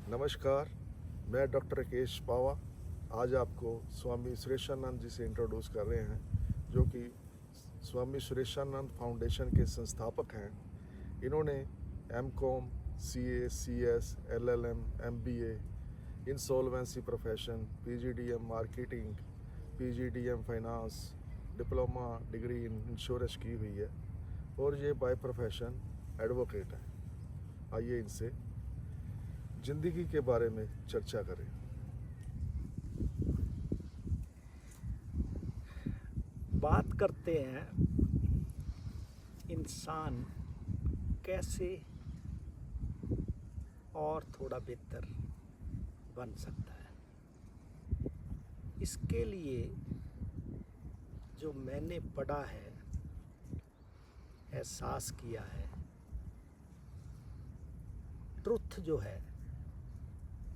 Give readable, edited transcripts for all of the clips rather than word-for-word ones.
नमस्कार, मैं डॉक्टर राकेश पावा आज आपको स्वामी सुरेशानंद जी से इंट्रोड्यूस कर रहे हैं, जो कि स्वामी सुरेशानंद फाउंडेशन के संस्थापक हैं। इन्होंने MCom, CA, CS, LLM, MBA, insolvency profession, PGDM marketing, PGDM finance, diploma degree in insurance की हुई है और ये बाय प्रोफेशन एडवोकेट हैं। आइए इनसे जिंदगी के बारे में चर्चा करें। बात करते हैं इंसान कैसे और थोड़ा बेहतर बन सकता है। इसके लिए जो मैंने पढ़ा है, एहसास किया है, ट्रुथ जो है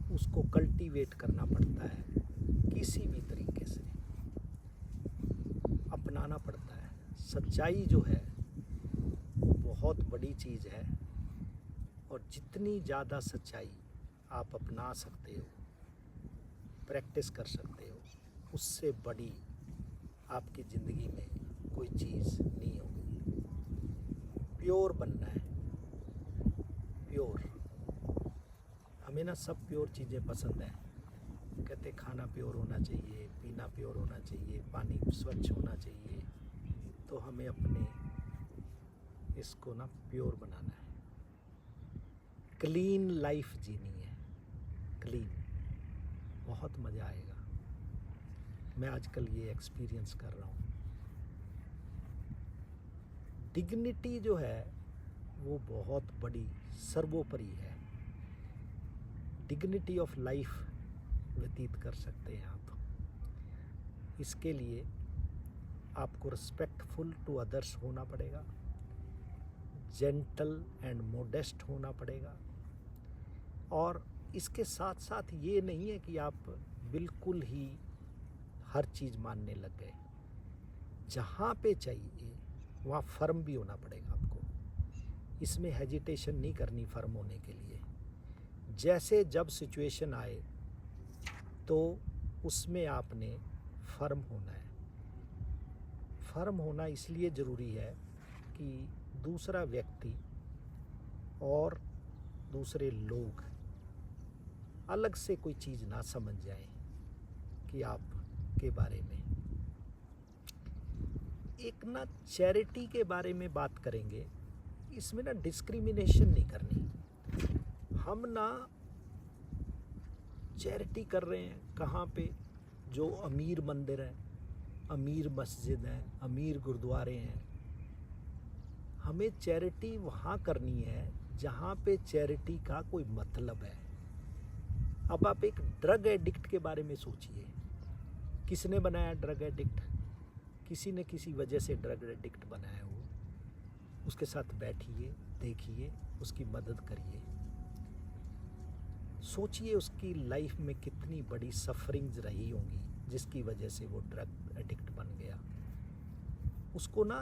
उसको कल्टीवेट करना पड़ता है, किसी भी तरीके से अपनाना पड़ता है। सच्चाई जो है वो बहुत बड़ी चीज़ है और जितनी ज़्यादा सच्चाई आप अपना सकते हो, प्रैक्टिस कर सकते हो, उससे बड़ी आपकी ज़िंदगी में कोई चीज़ नहीं होगी। प्योर बनना है, प्योर। हमें ना सब प्योर चीज़ें पसंद हैं। कहते खाना प्योर होना चाहिए, पीना प्योर होना चाहिए, पानी स्वच्छ होना चाहिए। तो हमें अपने इसको ना प्योर बनाना है, क्लीन लाइफ जीनी है। क्लीन, बहुत मज़ा आएगा। मैं आजकल ये एक्सपीरियंस कर रहा हूँ। डिग्निटी जो है वो बहुत बड़ी, सर्वोपरि है। डिग्निटी ऑफ लाइफ व्यतीत कर सकते हैं आप। इसके लिए आपको रिस्पेक्टफुल टू अदर्स होना पड़ेगा, जेंटल एंड मोडेस्ट होना पड़ेगा। और इसके साथ साथ ये नहीं है कि आप बिल्कुल ही हर चीज़ मानने लग गए। जहाँ पे चाहिए वहाँ फर्म भी होना पड़ेगा आपको। इसमें हेजिटेशन नहीं करनी फर्म होने के लिए। जैसे जब सिचुएशन आए तो उसमें आपने फर्म होना है। फर्म होना इसलिए ज़रूरी है कि दूसरा व्यक्ति और दूसरे लोग अलग से कोई चीज़ ना समझ जाए कि आप के बारे में। एक ना चैरिटी के बारे में बात करेंगे। इसमें ना डिस्क्रिमिनेशन नहीं करनी। हम ना चैरिटी कर रहे हैं कहाँ पे? जो अमीर मंदिर हैं, अमीर मस्जिद हैं, अमीर गुरुद्वारे हैं। हमें चैरिटी वहाँ करनी है जहाँ पे चैरिटी का कोई मतलब है। अब आप एक ड्रग एडिक्ट के बारे में सोचिए। किसने बनाया ड्रग एडिक्ट? किसी न किसी वजह से ड्रग एडिक्ट बनाया हो। उसके साथ बैठिए, देखिए, उसकी मदद करिए। सोचिए उसकी लाइफ में कितनी बड़ी सफरिंग्स रही होंगी जिसकी वजह से वो ड्रग एडिक्ट बन गया। उसको ना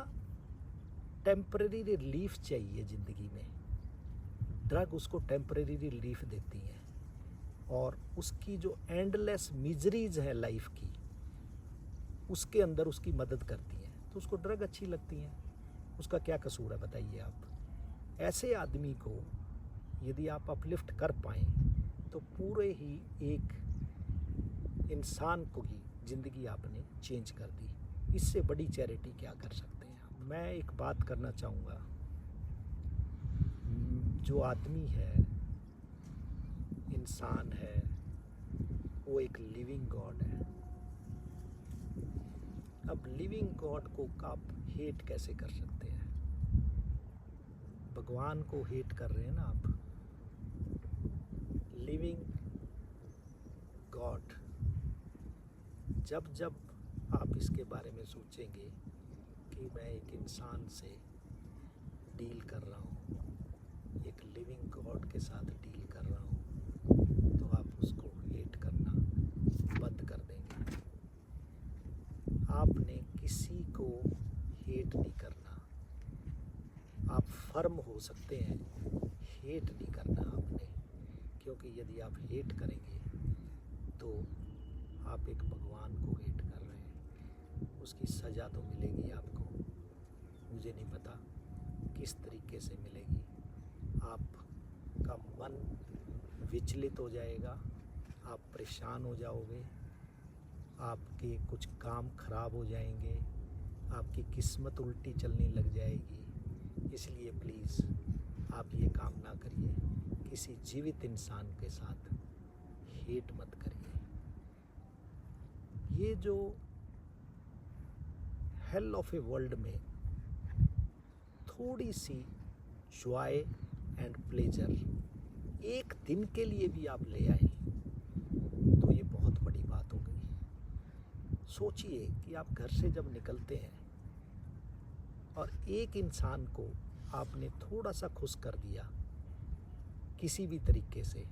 टेम्परेरी रिलीफ चाहिए ज़िंदगी में। ड्रग उसको टेम्परेरी रिलीफ देती हैं और उसकी जो एंडलेस मिजरीज है लाइफ की, उसके अंदर उसकी मदद करती हैं। तो उसको ड्रग अच्छी लगती हैं। उसका क्या कसूर है बताइए आप? ऐसे आदमी को यदि आप अपलिफ्ट कर पाएँ तो पूरे ही एक इंसान को ही ज़िंदगी आपने चेंज कर दी। इससे बड़ी चैरिटी क्या कर सकते हैं आप? मैं एक बात करना चाहूँगा। जो आदमी है, इंसान है, वो एक लिविंग गॉड है। अब लिविंग गॉड को आप हेट कैसे कर सकते हैं? भगवान को हेट कर रहे हैं ना आप। लिविंग गॉड, जब जब आप इसके बारे में सोचेंगे कि मैं एक इंसान से डील कर रहा हूँ, एक लिविंग गॉड के साथ डील कर रहा हूँ, तो आप उसको हेट करना बंद कर देंगे। आपने किसी को हेट नहीं करना। आप फर्म हो सकते हैं, हेट नहीं करना आपने। क्योंकि यदि आप हेट करेंगे तो आप एक भगवान को हेट कर रहे हैं, उसकी सज़ा तो मिलेगी आपको। मुझे नहीं पता किस तरीके से मिलेगी। आपका मन विचलित हो जाएगा, आप परेशान हो जाओगे, आपके कुछ काम खराब हो जाएंगे, आपकी किस्मत उल्टी चलने लग जाएगी। इसलिए प्लीज़ आप ये काम ना करिए, किसी जीवित इंसान के साथ हेट मत करिए। ये जो हेल ऑफ ए वर्ल्ड में थोड़ी सी जॉय एंड प्लेजर एक दिन के लिए भी आप ले आए तो ये बहुत बड़ी बात हो गई। सोचिए कि आप घर से जब निकलते हैं और एक इंसान को आपने थोड़ा सा खुश कर दिया किसी भी तरीके से,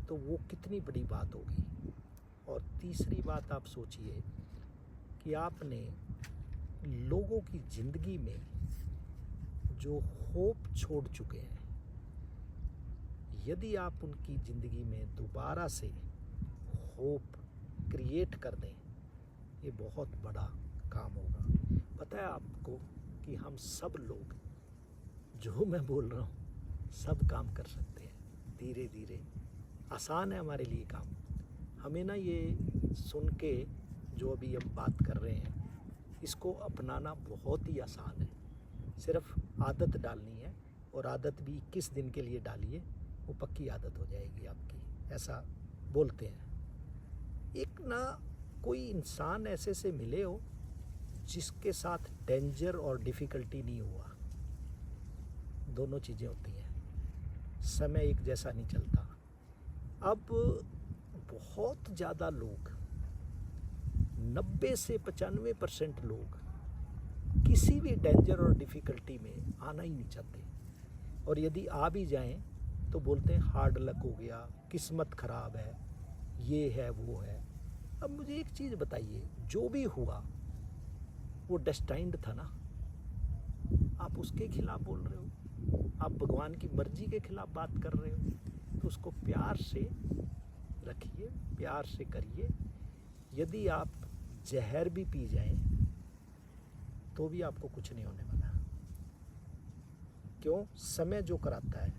तो वो कितनी बड़ी बात होगी। और तीसरी बात आप सोचिए कि आपने लोगों की ज़िंदगी में जो होप छोड़ चुके हैं, यदि आप उनकी ज़िंदगी में दोबारा से होप क्रिएट कर दें, ये बहुत बड़ा काम होगा। पता है आपको कि हम सब लोग, जो मैं बोल रहा हूँ, सब काम कर सकते हैं धीरे धीरे। आसान है हमारे लिए काम। हमें ना ये सुन के जो अभी हम बात कर रहे हैं, इसको अपनाना बहुत ही आसान है। सिर्फ आदत डालनी है, और आदत भी 21 दिन के लिए डालिए, वो पक्की आदत हो जाएगी आपकी, ऐसा बोलते हैं। एक ना कोई इंसान ऐसे से मिले हो जिसके साथ डेंजर और डिफ़िकल्टी नहीं हुआ। दोनों चीज़ें होती हैं, समय एक जैसा नहीं चलता। अब बहुत ज़्यादा लोग, 90 से 95% लोग किसी भी डेंजर और डिफ़िकल्टी में आना ही नहीं चाहते, और यदि आ भी जाएं तो बोलते हैं हार्ड लक हो गया, किस्मत ख़राब है, ये है वो है। अब मुझे एक चीज़ बताइए, जो भी हुआ वो डेस्टाइंड था ना। आप उसके खिलाफ बोल रहे हो, आप भगवान की मर्जी के खिलाफ बात कर रहे हो, तो उसको प्यार से रखिए, प्यार से करिए। यदि आप जहर भी पी जाएं तो भी आपको कुछ नहीं होने वाला। क्यों? समय जो कराता है,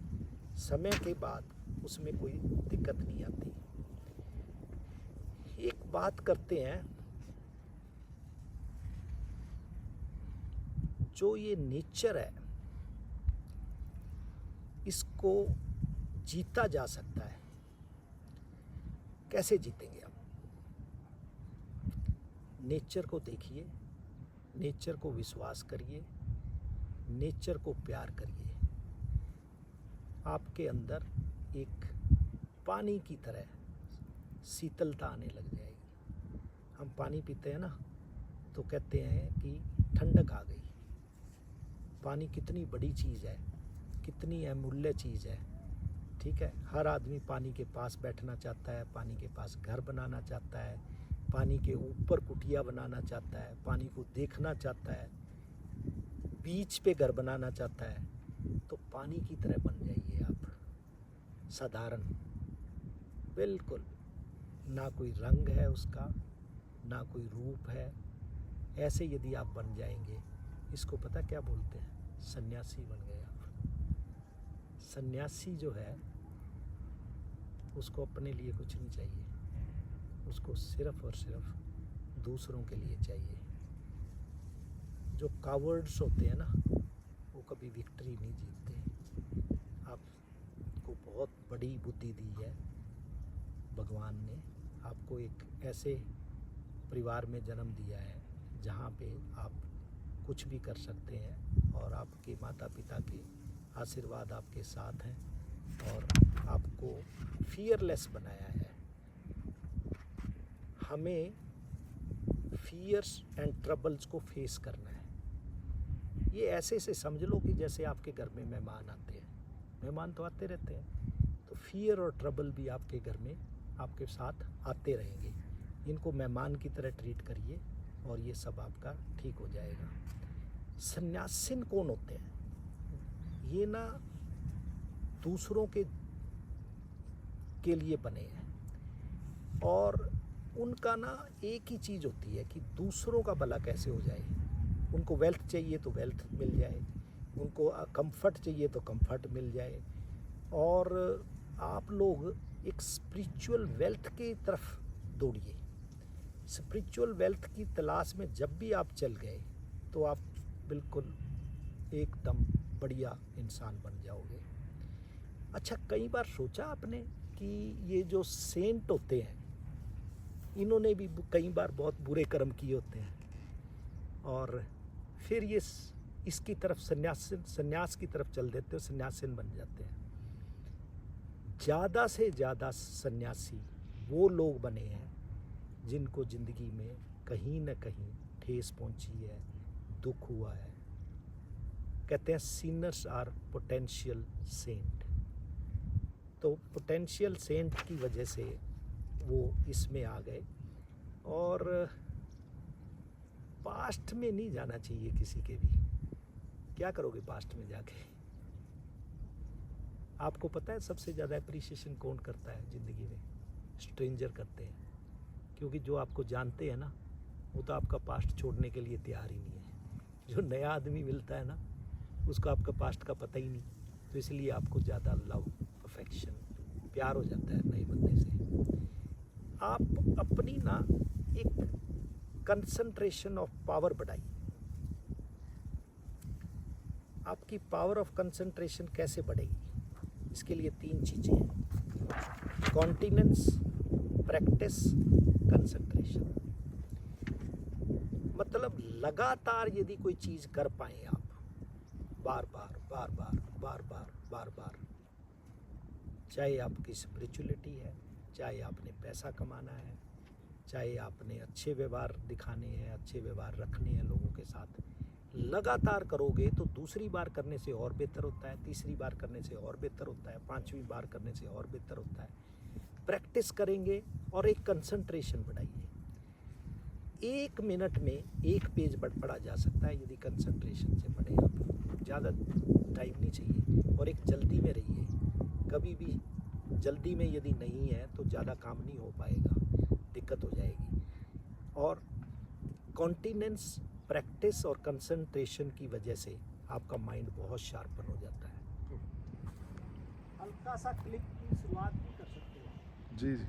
समय के बाद उसमें कोई दिक्कत नहीं आती। एक बात करते हैं, जो ये नेचर है इसको जीता जा सकता है। कैसे जीतेंगे आप? नेचर को देखिए, नेचर को विश्वास करिए, नेचर को प्यार करिए। आपके अंदर एक पानी की तरह शीतलता आने लग जाएगी। हम पानी पीते हैं ना, तो कहते हैं कि ठंडक आ गई। पानी कितनी बड़ी चीज़ है, कितनी अमूल्य चीज़ है। ठीक है, हर आदमी पानी के पास बैठना चाहता है, पानी के पास घर बनाना चाहता है, पानी के ऊपर कुटिया बनाना चाहता है, पानी को देखना चाहता है, बीच पे घर बनाना चाहता है। तो पानी की तरह बन जाइए आप, साधारण, बिल्कुल, ना कोई रंग है उसका, ना कोई रूप है। ऐसे यदि आप बन जाएंगे, इसको पता क्या बोलते हैं? सन्यासी बन गए आप। सन्यासी जो है उसको अपने लिए कुछ नहीं चाहिए, उसको सिर्फ और सिर्फ दूसरों के लिए चाहिए। जो कावर्ड्स होते हैं ना, वो कभी विक्ट्री नहीं जीतते। आपको बहुत बड़ी बुद्धि दी है भगवान ने, आपको एक ऐसे परिवार में जन्म दिया है जहाँ पे आप कुछ भी कर सकते हैं, और आपके माता पिता के आशीर्वाद आपके साथ हैं, और आपको फियरलेस बनाया है। हमें फियर्स एंड ट्रबल्स को फेस करना है। ये ऐसे से समझ लो कि जैसे आपके घर में मेहमान आते हैं, मेहमान तो आते रहते हैं, तो फियर और ट्रबल भी आपके घर में आपके साथ आते रहेंगे। इनको मेहमान की तरह ट्रीट करिए और ये सब आपका ठीक हो जाएगा। सन्यासीन कौन होते हैं? ये ना दूसरों के के लिए बने हैं। और उनका ना एक ही चीज़ होती है कि दूसरों का भला कैसे हो जाए। उनको वेल्थ चाहिए तो वेल्थ मिल जाए, उनको कंफर्ट चाहिए तो कंफर्ट मिल जाए। और आप लोग एक स्पिरिचुअल वेल्थ की तरफ दौड़िए। स्पिरिचुअल वेल्थ की तलाश में जब भी आप चल गए तो आप बिल्कुल एकदम बढ़िया इंसान बन जाओगे। अच्छा, कई बार सोचा आपने कि ये जो सेंट होते हैं इन्होंने भी कई बार बहुत बुरे कर्म किए होते हैं और फिर ये इसकी तरफ संन्यास की तरफ चल देते हो, संन्यासीन बन जाते हैं। ज़्यादा से ज़्यादा सन्यासी वो लोग बने हैं जिनको ज़िंदगी में कहीं ना कहीं ठेस पहुंची है, दुख हुआ है। कहते हैं सिनर्स आर पोटेंशियल सेंट। तो पोटेंशियल सेंट की वजह से वो इसमें आ गए। और पास्ट में नहीं जाना चाहिए किसी के भी। क्या करोगे पास्ट में जाके? आपको पता है सबसे ज़्यादा अप्रिसिएशन कौन करता है ज़िंदगी में? स्ट्रेंजर करते हैं। क्योंकि जो आपको जानते हैं ना वो तो आपका पास्ट छोड़ने के लिए तैयार ही नहीं है। जो नया आदमी मिलता है ना उसको आपका पास्ट का पता ही नहीं, तो इसलिए आपको ज़्यादा लव, अफेक्शन, प्यार हो जाता है नए बंदे से। आप अपनी ना एक कंसंट्रेशन ऑफ पावर बढ़ाइए। आपकी पावर ऑफ कंसंट्रेशन कैसे बढ़ेगी? इसके लिए 3 चीज़ें हैं: कॉन्टिनेंस, प्रैक्टिस, कंसंट्रेशन। मतलब लगातार यदि कोई चीज़ कर पाए आप, बार बार बार बार बार बार बार बार, चाहे आपकी स्पिरिचुअलिटी है, चाहे आपने पैसा कमाना है, चाहे आपने अच्छे व्यवहार दिखाने हैं, अच्छे व्यवहार रखने हैं लोगों के साथ, लगातार करोगे तो दूसरी बार करने से और बेहतर होता है, तीसरी बार करने से और बेहतर होता है, 5वीं बार करने से और बेहतर होता है। प्रैक्टिस करेंगे और एक कंसंट्रेशन बढ़ाइए। 1 मिनट में 1 पेज पढ़ा जा सकता है यदि कंसंट्रेशन से पढ़े आप। ज़्यादा टाइम नहीं चाहिए। और एक जल्दी में रहिए। कभी भी जल्दी में यदि नहीं है तो ज़्यादा काम नहीं हो पाएगा, दिक्कत हो जाएगी। और कॉन्टिनेंस, प्रैक्टिस और कंसंट्रेशन की वजह से आपका माइंड बहुत शार्पन हो जाता है। हल्का सा क्लिक की शुरुआत भी कर सकते हो। जी जी।